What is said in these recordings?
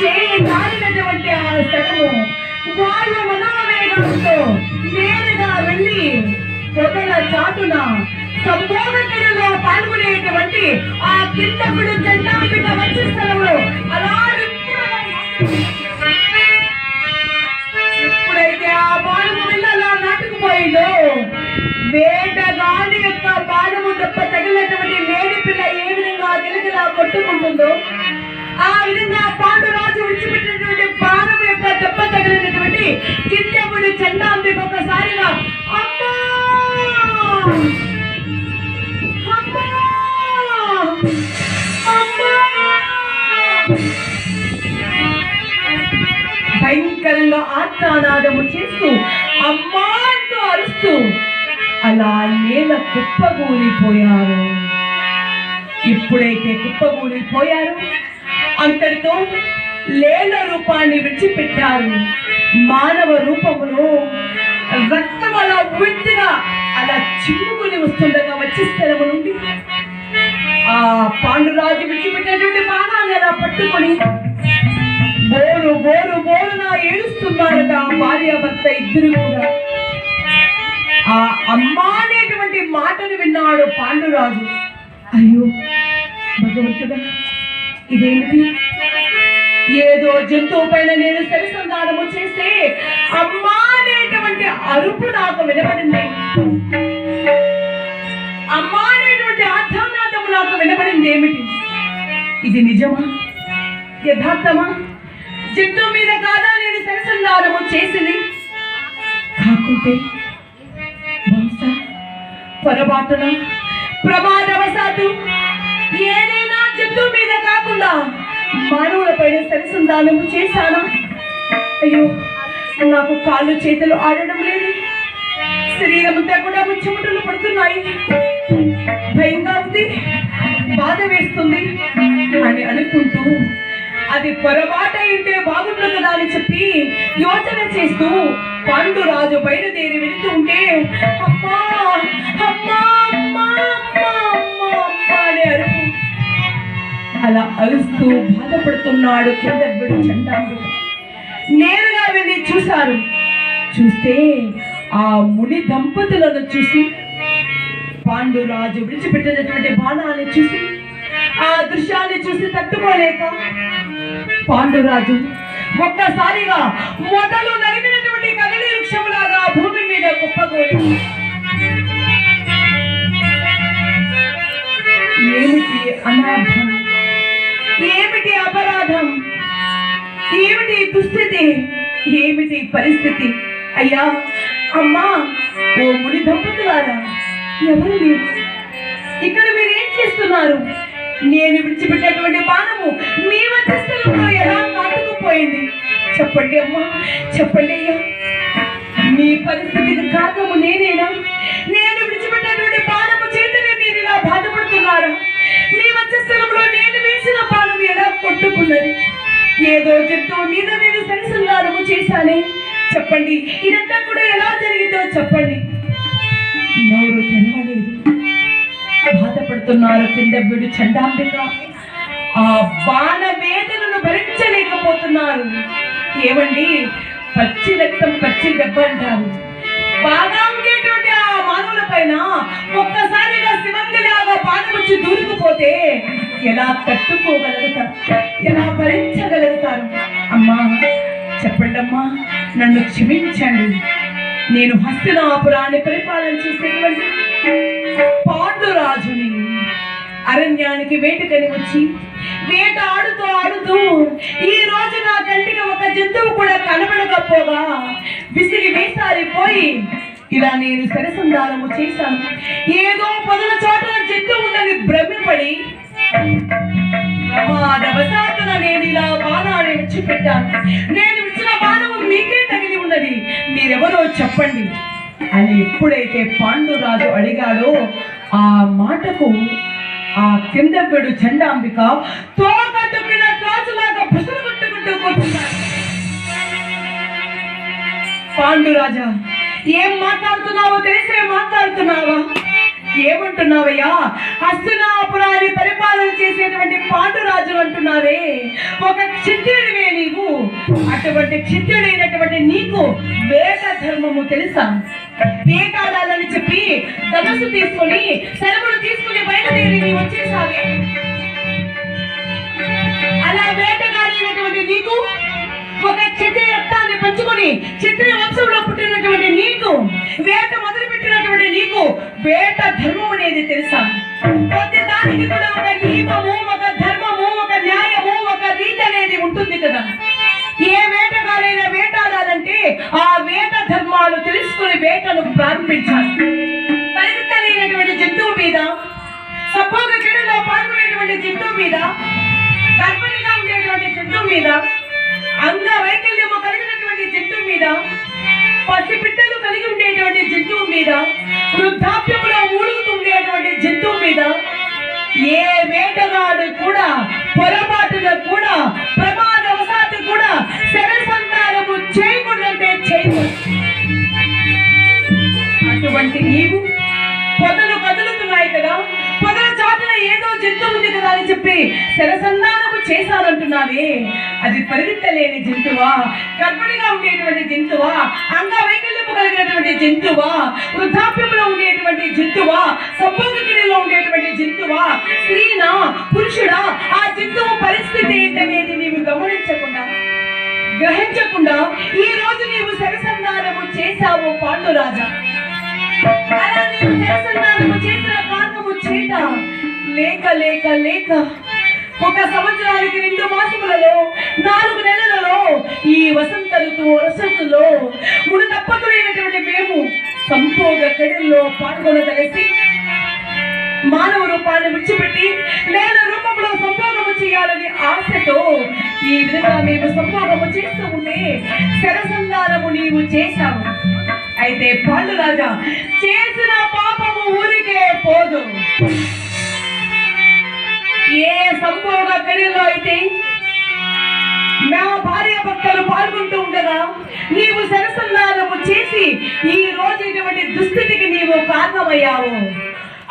చేయి కాలినటువంటి ఆ స్థలము వాయు మనోవేగంతో నేరుగా వెళ్ళి పొదల చాటున సంభోగతిలో పాల్గొనేటువంటి ఆ కిందకుడు జెండాంబిక వచ్చే స్థలంలో అలా ఎప్పుడైతే ఆ బాణము వెళ్ళలా నాటుకుపోయిందో వేటగాని యొక్క బాణము దెబ్బ తగిలినటువంటి లేడి పిల్ల ఏ విధంగా గిలగిలా కొట్టుకుంటుందో ఆ విధంగా పాండురాజు విడిచిపెట్టినటువంటి బాణము యొక్క దెబ్బ తగిలినటువంటి కిందకుడు జెండాంబిక ఒకసారిగా అమ్మా భయంకరంగా ఆత్మానాదము చేస్తూ అమ్మా అంటూ అరుస్తూ అలా నేల కుప్పగూలిపోయారు. ఎప్పుడైతే కుప్పగూలిపోయారు అంతటితో లేల రూపాన్ని విడిచిపెట్టారు. మానవ రూపములో రక్తం అలా ఉట్టిగా అలా చిమ్ముకుని వస్తుండగా వచ్చే స్థలము నుండి ఆ పాండురాజు విడిచిపెట్టినటువంటి బాణాన్ని అలా పట్టుకొని బోరు బోరు బోరునా ఏడుస్తున్నారట భార్యాభర్త ఇద్దరు కూడా. ఆ అమ్మ అనేటువంటి మాటను విన్నాడు పాండురాజు. అయ్యో భగవంతుడా, ఇదేమిటి? ఏదో జంతువు పైన నేను సరిసంధానము చేస్తే అమ్మా అనేటువంటి అరుపు నాకు వినబడింది, అమ్మా అనేటువంటి ఆధ్యాత్మము నాకు వినబడింది. ఏమిటి ఇది? నిజమా? యథార్థమా? జంతువు మీద కాదా నేను సరిసంధానము చేసింది? కాకుంటే బహుశా పొరపాటున ప్రమాదవశాత్తు ఏదైనా జంతువు మీద కాకుండా మానవుల పైన సరిసంధానము చేశానా? అయ్యో, నాకు కాళ్ళు చేతులు ఆడడం లేదు, శరీరం అంతా కూడా ముచ్చుముట్టలు పడుతున్నాయి, భయంగా ఉంది, బాధ వేస్తుంది అని అనుకుంటూ అది పొరపాటు అయితే బాగుంటుంది కదా అని చెప్పి యోచన చేస్తూ పాండురాజు బయలుదేరి వెళుతూ ఉంటే అమ్మా అమ్మా అమ్మా అమ్మా అమ్మా అమ్మా అనే అరుపు. అలా అరుస్తూ బాధపడుతున్నాడు కిందబ్బుడు జెండాంబిక. నేరుగా వెళ్ళి చూశారు. చూస్తే ఆ ముని దంపతులను చూసి, పాండురాజు విడిచిపెట్టినటువంటి బాణాన్ని చూసి, ఆ దృశ్యాన్ని చూసి తట్టుకోలేక పాండురాజు ఒక్కసారిగా మొదలు నరిగినటువంటి కదలి వృక్షములాగా భూమి మీద కుప్పగోలి. ఏమిటి అనాథం? ఏమిటి అపరాధం? ఏమిటి దుస్థితి? ఏమిటి పరిస్థితి? అయ్యా, అమ్మా, ఓ ముని దంపతులారా, ఎవరు మీరు? ఇక్కడ మీరు ఏం చేస్తున్నారు? నేను విడిచిపెట్టినటువంటి బాణము మీ మధ్యస్థలంలో ఎలా నాటుకుపోయింది? చెప్పండి అమ్మా, చెప్పండి అయ్యా. మీ పరిస్థితికి కారణము నేనేనా? నేను విడిచిపెట్టినటువంటి బాణము చేతనే మీరు ఇలా బాధపడుతున్నారా? మీ మధ్యస్థలంలో నేను వేసిన బాణం ఎలా కొట్టుకున్నది? ఏదో జంతువు మీద నేను సరిసంధానము చేశానే. చెప్పండి, ఇదంతా కూడా ఎలా జరిగిందో చెప్పండి. నోరు తెరవలేదు, బాధపడుతున్నారు కిందబ్బుడు జెండాంబిక. ఆ బాణ వేదనను భరించలేకపోతున్నారు. ఏమండి, పచ్చి రక్తం పచ్చి దెబ్బ అంటారు. బాగా ఉండేటువంటి ఆ మానవుల పైన ఒక్కసారిగా శివంగిలాగా బాణం వచ్చి దూరికిపోతే ఎలా తట్టుకోగలుగుతారు? ఎలా భరించగలుగుతారు? అమ్మా, చెప్పండి అమ్మా, నన్ను క్షమించండి. నేను హస్తినాపురాన్ని పరిపాలన చేసేటువంటి పాండురాజుని. అరణ్యానికి వేటకని వచ్చి వేట ఆడుతూ ఆడుతూ ఈ రోజు నా కంటికి ఒక జంతువు కూడా కనబడకపోగా విసిగి వేసారిపోయి ఇలా నేను సరిసంధానము చేశాను. ఏదో పొదల చోట జంతువు ఉందని భ్రమపడి ప్రమాదవశాత్తున నేను ఇలా బాణాన్ని విడిచిపెట్టాను. నేను విడిచిన బాణము మీకే తగిలి ఉన్నది, మీరెవరో చెప్పండి అని ఎప్పుడైతే పాండురాజు అడిగాడో ఆ మాటకు ఆ కిందబ్బుడు జెండాంబిక తోక తొక్కిన త్రాసులాగా బుసలు కొట్టుకుంటూ కూర్చున్నాడు. పాండురాజా, ఏం మాట్లాడుతున్నావో తెలిసే మాట్లాడుతున్నావా? ఏమంటున్నావయ్యా? హస్తినాపురాన్ని పరిపాలన చేసేటువంటి పాండురాజు అంటున్నావే, ఒక క్షత్రుడివే నీవు. అటువంటి క్షత్రుడైనటువంటి నీకు వేట ధర్మము తెలుసా? వేటాడాలని చెప్పి ధనుసు తీసుకొని సెలవులు తీసుకుని బయలుదేరి నీ వచ్చేసావే. అలా వేటగాడినటువంటి నీకు, ఒక క్షత్రియ రక్తాన్ని పంచుకొని క్షత్రియ వంశంలో పుట్టినటువంటి నీకు, వేట మొదలు పెట్టినటువంటి నీకు వేట ధర్మం అనేది తెలుసా? ప్రతి దానికి కూడా ఒక నియమము, ఒక ధర్మము, ఒక న్యాయము, ఒక రీతి అనేది ఉంటుంది కదా. ఏ వేటగాడైనా వేటాడాలంటే ఆ వేట ధర్మాలు తెలుసుకుని వేటను ప్రారంభించాలి. పరిగెత్తలేనటువంటి జంతువు మీద, సపోగ క్రీడలో పాల్గొనేటువంటి జంతువు మీద, గర్భిణిగా ఉండేటువంటి జంతువు మీద, అంగవైకల్యము కలిగినటువంటి జంతువు మీద, పసిపిట్టలు కలిగి ఉండేటువంటి జంతువు మీద, వృద్ధాప్యములో మూలుగుతూ ఉండేటువంటి జంతువు మీద ఏ వేటగాడు కూడా పొరపాటుగా కూడా ప్రమాదవశాత్తు కూడా శరసంతానము చేయకూడదంటే చేయకూడదు. అటువంటి నీవు పొదలు కదులుతున్నాయి కదా, పొదల చాటున ఏదో జంతువు ఉంది కదా అని చెప్పి శరసంతానము చేశానంటున్నావే, అది పరిగెత్తలేని జంతువా? గర్భిణిగా ఉండేటువంటి జంతువా? అంగవైకల్యము కలిగినటువంటి జంతువా? వృద్ధాప్యంలో ఉండేటువంటి జంతువా? సంభోగగిరిలో ఉండేటువంటి జంతువా? స్త్రీనా పురుషుడా? ఆ జంతువు పరిస్థితి ఏంటనేది నీవు గమనించకుండా, గ్రహించకుండా ఈ రోజు నీవు శరసంతానము చేశావు పాండురాజా. అలా నీవు శరసంతానము చేసిన కారణము చేత లేక లేక లేక ఒక సంవత్సరానికి 2 మాసములలో 4 నెలలలో ఈ వసంత ఋతువులో ముడి తప్పకులేనటువంటి మేము సంభోగ కడిలో పాల్గొనగలిసి మానవ రూపాన్ని విడిచిపెట్టి లేని రూపంలో సంభోగము చేయాలని ఆశతో ఈ విధంగా మేము సంభోగము చేస్తూ ఉంటే శరసంతానము నీవు చేశావు. అయితే పాండురాజా, చేసిన పాపము ఊరికే పోదు. ఏ సంభోగ కడిలో అయితే నా భార్య భర్తలు పాల్గొంటూ ఉండగా నీవు శరసంతానము చేసి ఈ రోజు ఇటువంటి దుస్థితికి నీవు కారణమయ్యావు,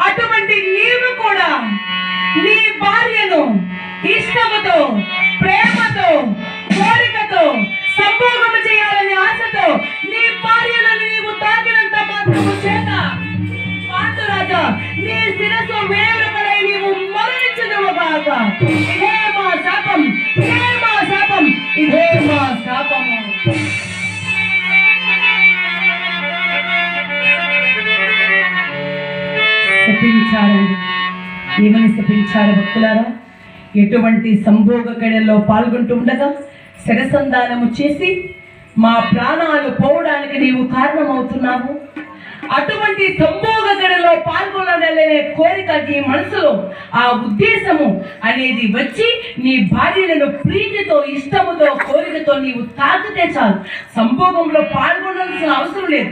అటువంటి నీవు కూడా నీ భార్యను ఇష్టముతో, ప్రేమతో, కోరికతో, సంభోగము చేయాలని ఆశతో నీ భార్యలను నీవు తాకినంత మాత్రము చేత పాండురాజా నీ శిరస్సు వేరుకడై నీవు మరణించుదువుగాక. ఇదే మా శాపం, ఇదే మా శాపం, ఇదే మా శాపము. శపించారండి. ఏమని శపించారు భక్తులారా? ఎటువంటి సంభోగ కడల్లో పాల్గొంటూ ఉండగా శరసంతానము చేసి మా ప్రాణాలు పోవడానికి నీవు కారణమవుతున్నావు. అటువంటి సంభోగ గడిలో పాల్గొనాలనే కోరిక నీ మనసులో, ఆ ఉద్దేశము అనేది వచ్చి నీ భార్యలను ప్రీతితో, ఇష్టముతో, కోరికతో నీవు తాకితే చాలు, సంభోగంలో పాల్గొనాల్సిన అవసరం లేదు.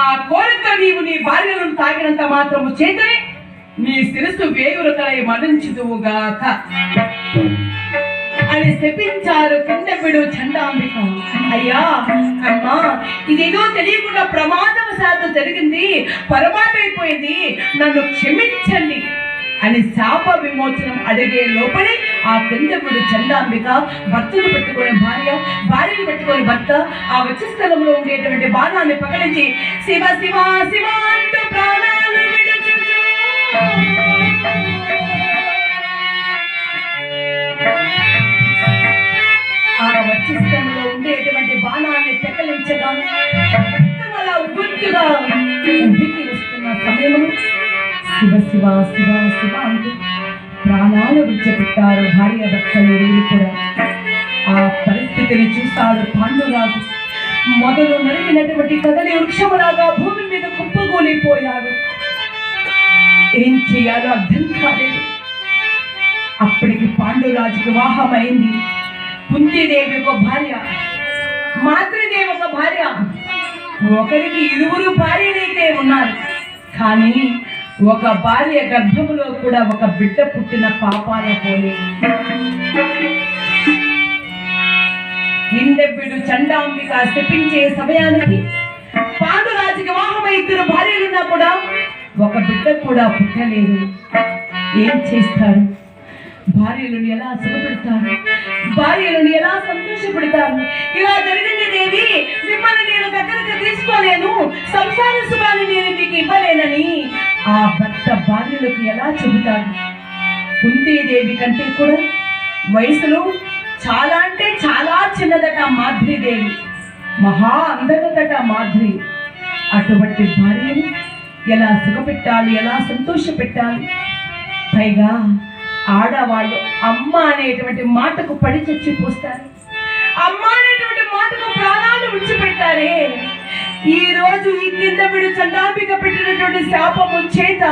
ఆ కోరిక నీవు నీ భార్యలను తాకినంత మాత్రము చేతనే నీ శిరస్సు వేగురకలై మరణించుదువుగాక అని శపించారు కిందపిడు చండాంబిక. అయ్యా అమ్మా, ఇదేదో తెలియకుండా ప్రమాదవశాత్తు జరిగింది, పొరపాటైపోయింది, నన్ను క్షమించండి అని శాప విమోచనం అడిగే లోపలే ఆ కిందపిడు చండాంబిక భర్తను పెట్టుకునే భార్య, భార్యను పెట్టుకుని భర్త ఆ వక్షస్థలంలో ఉండేటువంటి బాణాన్ని పకడించి శివ శివ శివ అంటూ ప్రాణాలు విడుచుచు ఆ వక్షస్థలంలో ఉండేటువంటి బాణాన్ని పెకలించగా అలా ఉబ్బుగా ఉబ్బికి వస్తున్న సమయంలో శివ శివ శివ శివ అంటూ ప్రాణాలు విడిచిపెట్టారు భార్య భర్తలు కూడా. ఆ పరిస్థితిని చూస్తాడు పాండురాజు. మొదలు నరికినటువంటి కదలి వృక్షములాగా భూమి మీద కుప్పగూలిపోయాడు. ఏం చేయాలో అర్థం కాలేదు. అప్పటికి పాండురాజుకి వివాహమైంది. కుంతీదేవి ఒక భార్య, మాతృదేవి ఒక భార్య. ఒకరికి 2 భార్యలైతే ఉన్నారు, కానీ ఒక భార్య గర్భములో కూడా ఒక బిడ్డ పుట్టిన పాపాల పోలే. కిందపిడు చండాంబిక శపించే సమయానికి పాండురాజుకి వివాహమై 2 భార్యలున్నా కూడా ఒక బిడ్డ కూడా పుట్టలేదు. ఏం చేస్తారు? భార్యలను ఎలా సుఖపెడతారు? భార్యలను ఎలా సంతోషపెడతారు? ఇలా జరిగింది దేవి, మిమ్మల్ని నేను దగ్గరకు తీసుకోలేను, సంసార సుఖాన్ని నేను మీకు ఇవ్వలేనని ఆ భర్త భార్యలకు ఎలా చెబుతారు? కుంతీదేవి కంటే కూడా వయసులో చాలా అంటే చాలా చిన్నదట మాద్రీదేవి, మహా అందగదట మాద్రి. అటువంటి భార్యను ఎలా సుఖపెట్టాలి, ఎలా సంతోష పెట్టాలి? పైగా ఆడవాళ్ళు అమ్మ అనేటువంటి మాటకు పడి చచ్చిపోస్తారు. అమ్మ అనేటువంటి మాటకు ప్రాణాలు విడిచిపెట్టారే. ఈ రోజు ఈ కింద విడు చండాంబిక పెట్టినటువంటి శాపము చేత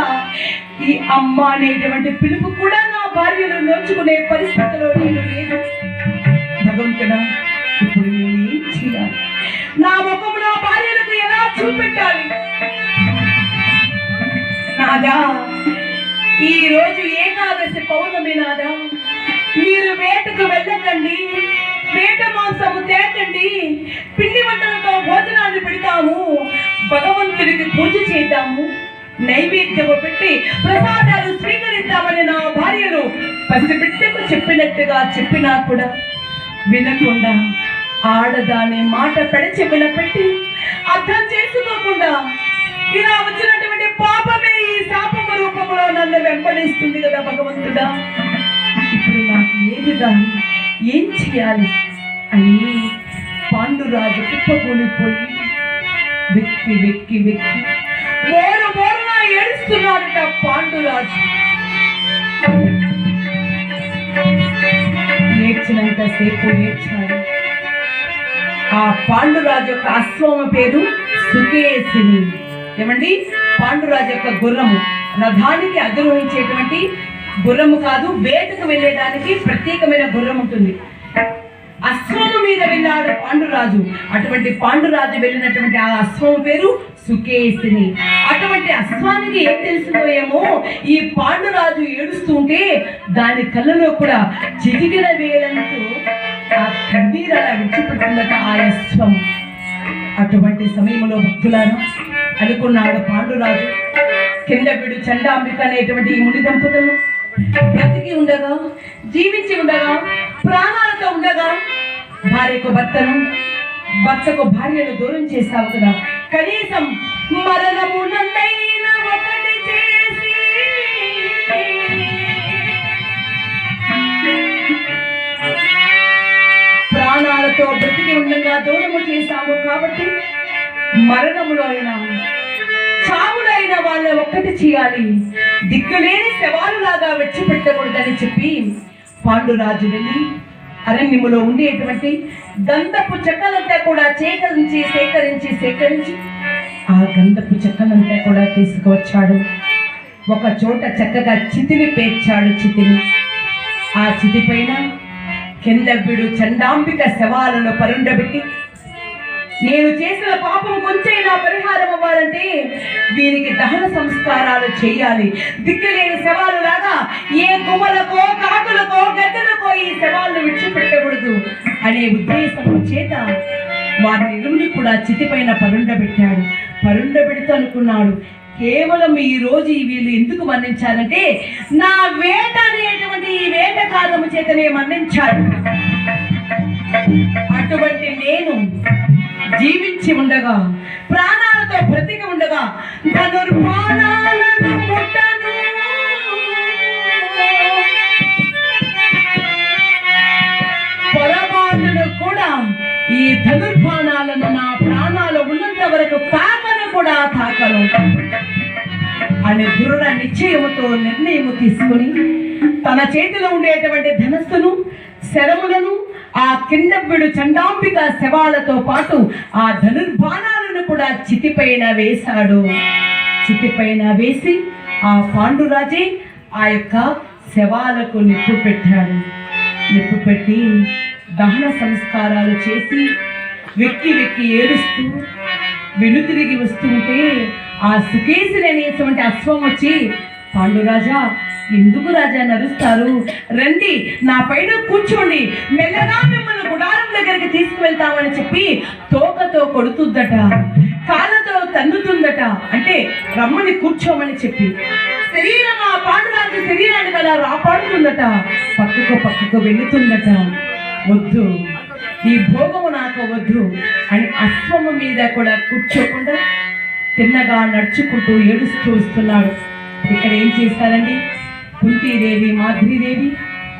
ఈ అమ్మ అనేటువంటి పిలుపు కూడా నా భార్యను నోచుకునే పరిస్థితిలో నేను లేదు. భగవంతుడా, ఇప్పుడు నేను ఏం చేయాలి? నా ముఖము నా భార్యలకు ఎలా చూపెట్టాలి? నాదా, ఈ రోజు ఏకాదశి పౌర్ణమి నాదా, మీరు వేటకు వెళ్ళకండి, వేట మాంసము తేకండి, పిండి వంటలతో భోజనాన్ని పెడతాము, భగవంతుడికి పూజ చేద్దాము, నైవేద్యము పెట్టి ప్రసాదాలు స్వీకరిద్దామని నా భార్యను పసిబిడ్డకు చెప్పినట్టుగా చెప్పినా కూడా వినకుండా, ఆడదాని మాట పెడచె వినపెట్టి అర్థం చేసుకోకుండా ఇలా వచ్చినటువంటి పాపమే ఈ శాపము రూపంలో నన్ను వెంబడిస్తుంది కదా భగవంతుడా. ఇప్పుడు నాకు ఏదిగా ఏం చేయాలి అని పాండురాజు కుప్పకూలిపోయి వెక్కి వెక్కి వెక్కి బోరున ఏడుస్తున్నాడట పాండురాజు. ఏడ్చినంతసేపు ఏడ్చాడు. ఆ పాండురాజు యొక్క అశ్వము పేరు సుకేసిని. ఏమండి, పాండురాజు యొక్క గుర్రము రథానికి అధిరోహించేటువంటి గుర్రము కాదు, వేటకు వెళ్ళేదానికి ప్రత్యేకమైన గుర్రం ఉంటుంది. అశ్వము మీద వెళ్ళాడు పాండురాజు. అటువంటి పాండురాజు వెళ్ళినటువంటి ఆ అశ్వము పేరు సుకేసిని. అటువంటి అశ్వానికి ఏం తెలిసిందో ఏమో, ఈ పాండురాజు ఏడుస్తుంటే దాని కళ్ళలో కూడా చిటికిన వేలంటూ ఆ కన్నీరు అలా విడిచిపెడుతుందట ఆ అశ్వం. అటువంటి సమయంలో భక్తులను అనుకున్నాడు పాండురాజు, కింద విడు చండాంబిక అనేటువంటి ఈ ముని దంపతులు బ్రతికి ఉండగా, జీవించి ఉండగా, ప్రాణాలతో ఉండగా భార్యకు భర్తను, భర్తకు భార్యను దూరం చేశావు కదా, కనీసం మరణము నన్నైనా ఒకటి చేసి ప్రాణాలతో బ్రతికి ఉండగా దూరము చేశాము కాబట్టి మరణములో అయినా చావులో అయినా వాళ్ళ ఒక్కటి చేయాలి, దిక్కులేని శవాలులాగా విడిచిపెట్టకూడదని చెప్పి పాండురాజు వెళ్ళి అరణ్యములో ఉండేటువంటి గంధపు చెక్కలంతా కూడా సేకరించి ఆ గంధపు చెక్కలంతా కూడా తీసుకువచ్చాడు. ఒక చోట చక్కగా చితిని పేర్చాడు. ఆ చితి పైన కింద విడు చండాంబిక శవాలను పరుండబెట్టి, నేను చేసిన పాపం కొంచెం పరిహారం అవ్వాలంటే వీరికి దహన సంస్కారాలు చేయాలి, దిక్కులేని శవాలు లాగా ఏ గువ్వలకో కాకులకో గద్దలకో ఈ శవాలను విడిచిపెట్టకూడదు అనే ఉద్దేశం చేత వారిని ఇరువుని కూడా చితిపైన పరుండబెట్టాడు. పరుండబెడుతూ అనుకున్నాడు, కేవలం ఈ రోజు వీళ్ళు ఎందుకు మరణించారంటే నా వేట అనేటువంటి ఈ వేట కాలము చేతనే మరణించాడు. అటువంటి నేను జీవించి ఉండగా, ప్రాణాలతో బ్రతికి ఉండగా ధనుర్బాణాలను ముట్టను, పొరపాటును కూడా ఈ ధనుర్బాణాలను నా ప్రాణాలు ఉన్నంత వరకు తాకను కూడా తాకను అనే దృఢ నిశ్చయముతో నిర్ణయము తీసుకుని తన చేతిలో ఉండేటువంటి ధనస్సును, శరములను, ఆ కింద విడు చండాంబిక శవాలతో పాటు ఆ ధనుర్బాణాలను కూడా చితిపైన వేశాడు. చితిపైన వేసి ఆ పాండురాజే ఆ యొక్క శవాలకు నిప్పు పెట్టాడు. నిప్పు పెట్టి దహన సంస్కారాలు చేసి వెక్కి వెక్కి ఏడుస్తూ వెనుతిరిగి వస్తుంటే ఆ సుకేసిని అనేటువంటి అశ్వం వచ్చి, పాండురాజా, ఎందుకు రాజా నరుస్తారు, రండి నా పైన కూర్చోండి, మెల్లగా మిమ్మల్ని గుడారం దగ్గరికి తీసుకువెళ్తామని చెప్పి తోకతో కొడుతుందట, కాళ్ళతో తన్నుతుందట, అంటే రమ్మని కూర్చోమని చెప్పి శరీరం ఆ పాండురాజు శరీరాన్ని కదా రాపాడుతుందట, పక్కకు వెళుతుందట. వద్దు, ఈ భోగము నాకు వద్దు అని అశ్వము మీద కూడా కూర్చోకుండా తిన్నగా నడుచుకుంటూ ఏడుస్తూ వస్తున్నాడు. ఇక్కడ ఏం చేస్తారండి కుంతీదేవి, మాద్రీదేవి,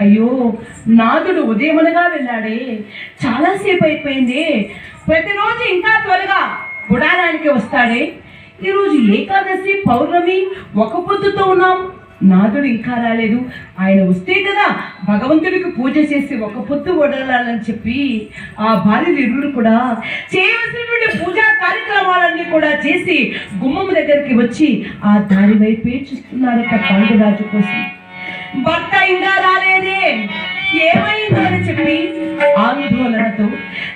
అయ్యో నాదుడు ఉదయమునగా వెళ్ళాడే, చాలాసేపు అయిపోయింది, ప్రతిరోజు ఇంకా త్వరగా గుడారానికి వస్తాడే, ఈరోజు ఏకాదశి పౌర్ణమి ఒక పొద్దుతో ఉన్నాం, నాదుడు ఇంకా రాలేదు, ఆయన వస్తే కదా భగవంతుడికి పూజ చేసి ఒక పొద్దు వదలాలని చెప్పి ఆ భార్యలు ఇరువురు కూడా చేయవలసినటువంటి పూజా కార్యక్రమాలన్నీ కూడా చేసి గుమ్మం దగ్గరికి వచ్చి ఆ దారి వైపే చూస్తున్నారట పాండురాజు కోసం. భర్త ఇంకా రాలేదే, ఏమైందో అని చెప్పి ఆందోళనతో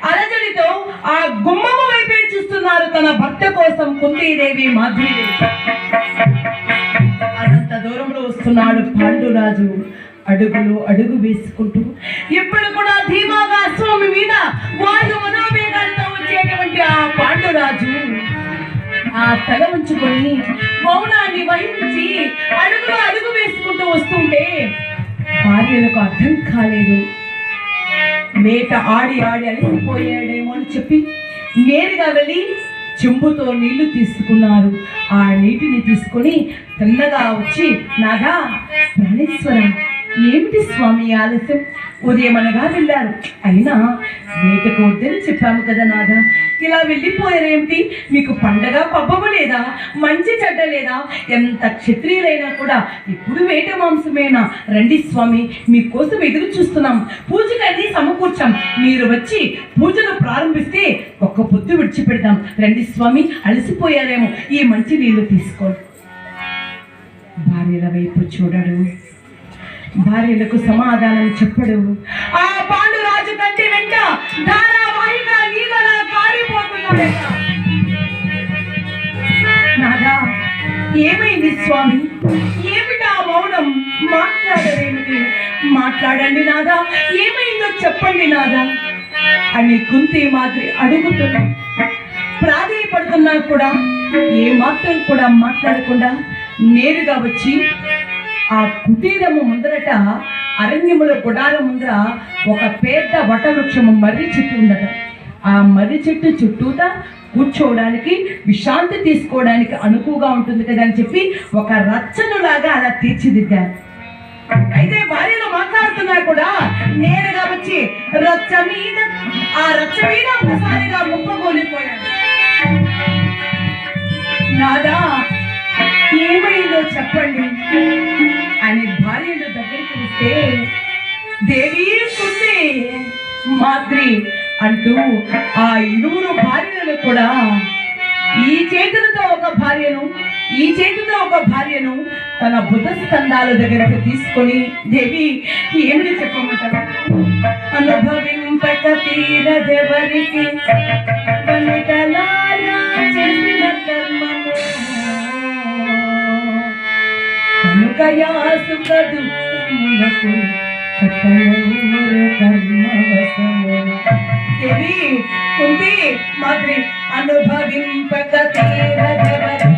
అలజడితో ఆ గుమ్మము వైపే చూస్తున్నారు తన భర్త కోసం కుంతీదేవి, మాద్రీదేవి. అనంత దూరంలో వస్తున్నాడు పాండురాజు, అడుగు వేసుకుంటూ. ఇప్పుడు కూడా ధీమాగా అశ్వమి మీద వాయు మనోవేగాలతో వచ్చేటువంటి ఆ పాండురాజు ఆ తల ఉంచుకొని మౌనాన్ని వహించి అడుగు వేసుకుంటూ వస్తుంటే భార్యలకు అర్థం కాలేదు. మేట ఆడి అలసిపోయాడేమో అని చెప్పి నేరుగా వెళ్ళి చెంబుతో నీళ్లు తీసుకున్నారు. ఆ నీటిని తీసుకొని తిన్నగా వచ్చి, నాగా ప్రాణేశ్వర, ఏమిటి స్వామి ఆలస్యం, ఉదయమనగా వెళ్ళారు, అయినా వేటకు వద్దని చెప్పాము కదా నాదా, ఇలా వెళ్ళిపోయారేమిటి, మీకు పండగ పబ్బము లేదా, మంచి చెడ్డ లేదా, ఎంత క్షత్రియులైనా కూడా ఇప్పుడు వేట మాంసమేనా, రండి స్వామి మీకోసం ఎదురు చూస్తున్నాం, పూజలన్నీ సమకూర్చాం, మీరు వచ్చి పూజను ప్రారంభిస్తే ఒక్క పొద్దు విడిచిపెడతాం, రండి స్వామి, అలసిపోయారేమో, ఈ మంచి నీళ్లు తీసుకోండి. భార్యల వైపు చూడడు, భార్యలకు సమాధానం చెప్పడు. ఆ పాండురాజు కంటి వెంట ధారావాహిగా నీళ్ళలా కారిపోతున్నాడు. నాదా ఏమైంది స్వామి, ఏమిటా మౌనం, మాట్లాడరేమిటి, మాట్లాడండి నాదా, ఏమైందో చెప్పండి నాదా అని కుంతి మాదిరి అడుగుతున్నా. ప్రాధేయపడుతున్నా కూడా ఏ మాత్రం కూడా మాట్లాడకుండా నేరుగా వచ్చి ఆ కుటీరము ముందరట, అరణ్యముల గుడారం ముందర ఒక పెద్ద వటవృక్షము మర్రి చెట్టు ఉండట. ఆ మర్రి చెట్టు చుట్టూతా కూర్చోవడానికి, విశ్రాంతి తీసుకోవడానికి అనుకువగా ఉంటుంది కదా అని చెప్పి ఒక రచ్చనులాగా అలా తీర్చిదిద్దారు. అయితే భార్యలో మాట్లాడుతున్నా కూడా నేరుగా వచ్చి రచ్చ మీద ఒకసారిగా ముప్పగోలిపోయాడు. నాదా ఏమైందో చెప్పండి అని భార్యలు దగ్గరికి వస్తే, దేవి కుంతి, మాద్రి అంటూ ఆ ఇరువురు భార్యలు కూడా ఈ చేతులతో ఒక భార్యను తన బుధ స్కంధాల దగ్గరకు తీసుకొని, దేవి ఏమిటి చెప్పమంటారు, అనుభవింపక తీరదెవరికి వనితలారా చేసిన కర్మము, కనుకయాసు కదుములకు కర్మవశము. దేవి కుంతి మాద్రి అనుభవింపక తీరదెవరికి